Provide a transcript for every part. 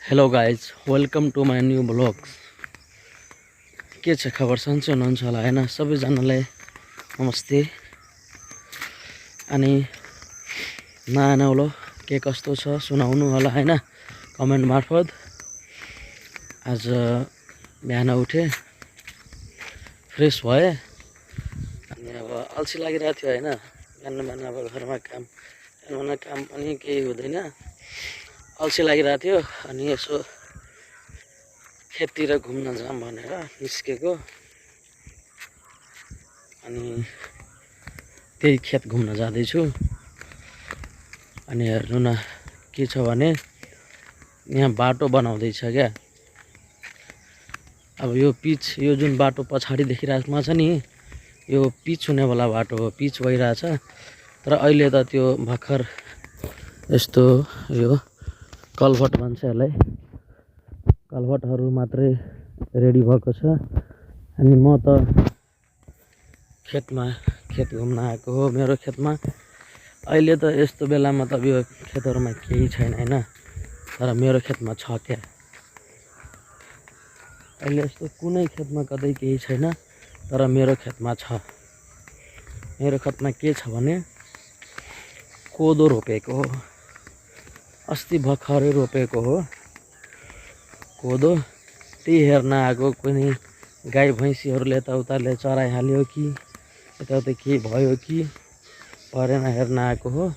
Hello guys, welcome to my new blogs. के छ खबर? सन्चै हुनुहुन्छ होला हैन? सबैजनालाई नमस्ते। अनि नयाँ नौलो के कस्तो छ सुनाउनु होला हैन, कमेन्ट मार्फत। आज बिहान उठे, फ्रेस भए, अनि अब अल्छी लागिरहेको थियो हैन। बिहान अब घरमा काम पनि केही हुँदैन, अल्छी लागिरहेको थियो। अनि यसो खेततिर घुम्न जाऊँ भनेर निस्केको। अनि त्यही खेत घुम्न जाँदैछु। अनि हेर्नु न के छ भने यहाँ बाटो बनाउँदैछ क्या। अब यो पिच, यो जुन बाटो पछाडि देखिरहेको छ नि, यो पिच हुनेवाला बाटो हो, पिच भइरहेछ। तर अहिले त त्यो भर्खर यस्तो यो कल्भर्ट भन्छ यसलाई, कल्भर्टहरू मात्रै रेडी भएको छ। अनि म त खेत घुम्न आएको हो, मेरो खेतमा। अहिले त यस्तो बेलामा त यो खेतहरूमा केही छैन हैन, तर मेरो खेतमा छ क्या। अहिले यस्तो कुनै खेतमा कतै केही छैन, तर मेरो खेतमा छ। मेरो खेतमा के छ भने कोदो रोपेको हो, अस्ति भर्खरै रोपेको हो कोदो। त्यही हेर्न आएको, कुनै गाई भैँसीहरूले यताउताले चराइहाल्यो कि यताउता केही भयो कि परेन, हेर्न आएको हो।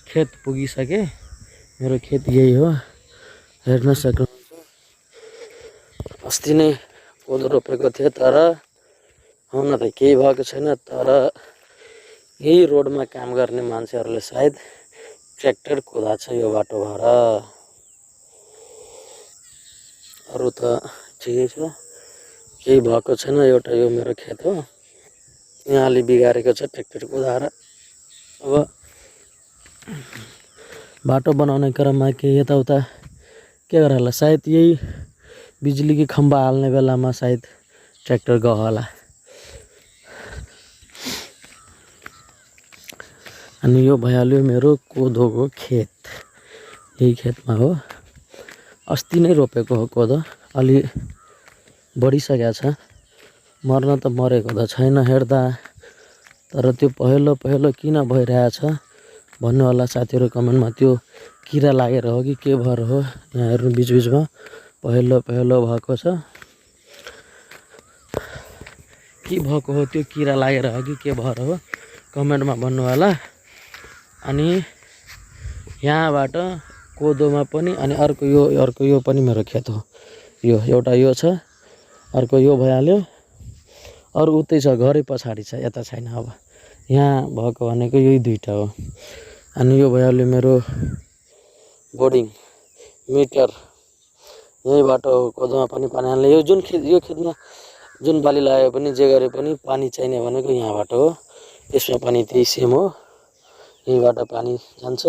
खेत पुगिसके, मेरो खेत यही हो, हेर्न सक्नुहुन्छ। अस्ति नै कोदो रोपेको थिएँ, तर हुन त केही भएको छैन। तर यही रोडमा काम गर्ने मान्छेहरूले सायद ट्र्याक्टर कुदाएको छ यो बाटो भएर। अरू त ठिकै छ, केही भएको छैन। एउटा यो मेरो खेत हो, यहाँ अलि बिगारेको छ ट्र्याक्टर कुदाएर। अब बाटो बनाउने क्रममा के यताउता के गरेर होला, सायद यही बिजुलीको खम्बा हाल्ने बेलामा सायद ट्र्याक्टर गयो होला। अनि यो भइहाल्यो मेरो कोदोको खेत, यही खेतमा हो। अस्ति नै रोपेको हो कोदो, अलि बढिसकेको छ। मर्न त मरेको त छैन हेर्दा, तर त्यो पहेँलो पहेँलो किन भइरहेछ भन्नु होला साथीहरू कमेन्टमा। त्यो किरा लागेर हो कि के भएर हो? यहाँ हेर्नु बिचबिचमा पहेँलो पहेँलो भएको छ। के भएको हो? त्यो किरा लागेर हो कि के भएर हो? कमेन्टमा भन्नु होला। अनि यहाँबाट कोदोमा पनि, अनि अर्को यो पनि मेरो खेत हो। यो एउटा यो छ, अर्को यो भइहाल्यो, अरू उतै छ, घरै पछाडि छ, यता छैन। अब यहाँ भएको भनेको यही दुईटा हो। अनि यो भइहाल्यो मेरो बोर्डिङ मिटर, यहीँबाट कोदोमा पनि पानी हाल्ने। यो खेतमा जुन बाली लगायो पनि, जे गरे पनि पानी चाहिने भनेको यहाँबाट हो। यसमा पनि त्यही सेम हो, यहीँबाट पानी जान्छ।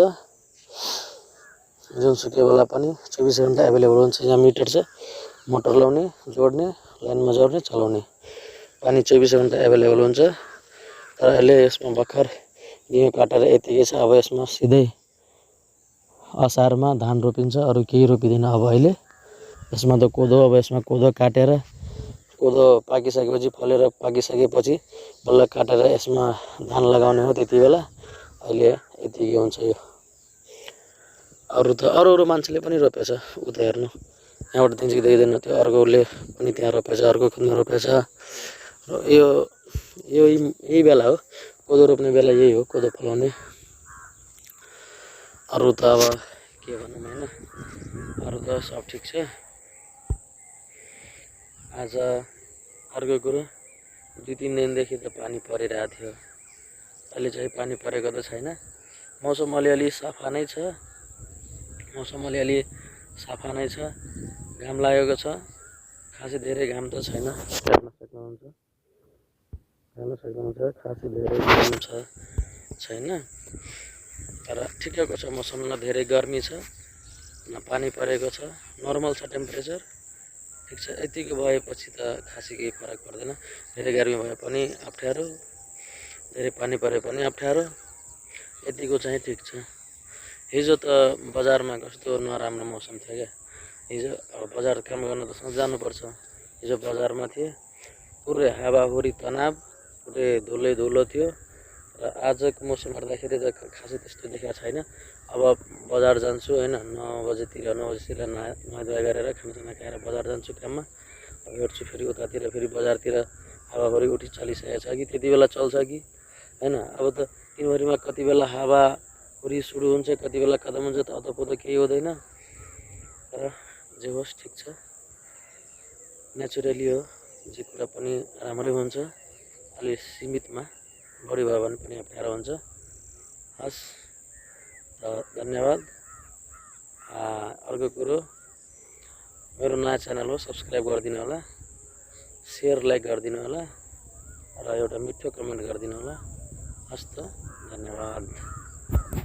जुनसुकै बेला पनि 24 घन्टा एभाइलेबल हुन्छ। यहाँ मिटर छ, मोटर लाउने, जोड्ने, लाइनमा जोड्ने, चलाउने, पानी 24 घन्टा एभाइलेबल हुन्छ। तर अहिले यसमा भर्खर बिउ काटेर यतिकै छ। अब यसमा सिधै असारमा धान रोपिन्छ, अरू केही रोपिँदैन अब अहिले। यसमा त कोदो, अब यसमा कोदो काटेर, कोदो पाकिसकेपछि, फलेर पाकिसकेपछि बल्ल काटेर यसमा धान लगाउने हो त्यति बेला। अहिले यतिकै हुन्छ यो। अरू मान्छेले पनि रोपेछ, उता हेर्नु, यहाँबाट देखिन्छ देखिँदैन, त्यो अर्कोले पनि त्यहाँ रोपेछ, अर्को खेतमा रोपेछ। र यही बेला हो कोदो रोप्ने बेला, यही हो कोदो फलाउने। अरू त अब के भनौँ होइन, अरू त सब ठिक छ। आज अर्को कुरो, 2-3 दिनदेखि त पानी परिरहेको थियो, अहिले चाहिँ पानी परेको त छैन। मौसम अलिअलि सफा नै छ, घाम लागेको छ, खासै धेरै घाम त छैन, हेर्न सक्नुहुन्छ खासै धेरै घाम छैन। तर ठिकैको छ मौसम, न धेरै गर्मी छ न पानी परेको छ, नर्मल छ टेम्परेचर, ठिक छ। यतिको भएपछि त खासै केही फरक पर्दैन। धेरै गर्मी भए पनि अप्ठ्यारो, धेरै पानी परे पनि अप्ठ्यारो, यतिको चाहिँ ठिक छ। हिजो त बजारमा कस्तो नराम्रो मौसम थियो क्या। हिजो अब बजार काम गर्न त सधैँ जानुपर्छ। हिजो बजारमा थिएँ, पुरै हावाहुरी तनाव, पुरै धुलै धुलो थियो। र आजको मौसम हेर्दाखेरि त खासै त्यस्तो देखाएको छैन। अब बजार जान्छु होइन, 9 बजेतिर नुहाइधुवाइ गरेर खानासाना खाएर बजार जान्छु काममा। अब हेर्छु फेरि उतातिर फेरि बजारतिर हावाहुरी उठी चलिसकेको छ कि त्यति बेला चल्छ कि होइन। अब त दिनभरिमा कति बेला हावाहुरी सुरु हुन्छ, कति बेला खतम हुन्छ त अतपत्तो केही हुँदैन। तर जे होस् ठिक छ, नेचुरली हो, जे कुरा पनि राम्रै हुन्छ। अलि सीमितमा, बढी भयो भने पनि अप्ठ्यारो हुन्छ। हस् र धन्यवाद। अर्को कुरो, मेरो नयाँ च्यानल हो, सब्सक्राइब गरिदिनु होला, सेयर लाइक गरिदिनु होला र एउटा मिठो कमेन्ट गरिदिनु होला। हस् त, धन्यवाद।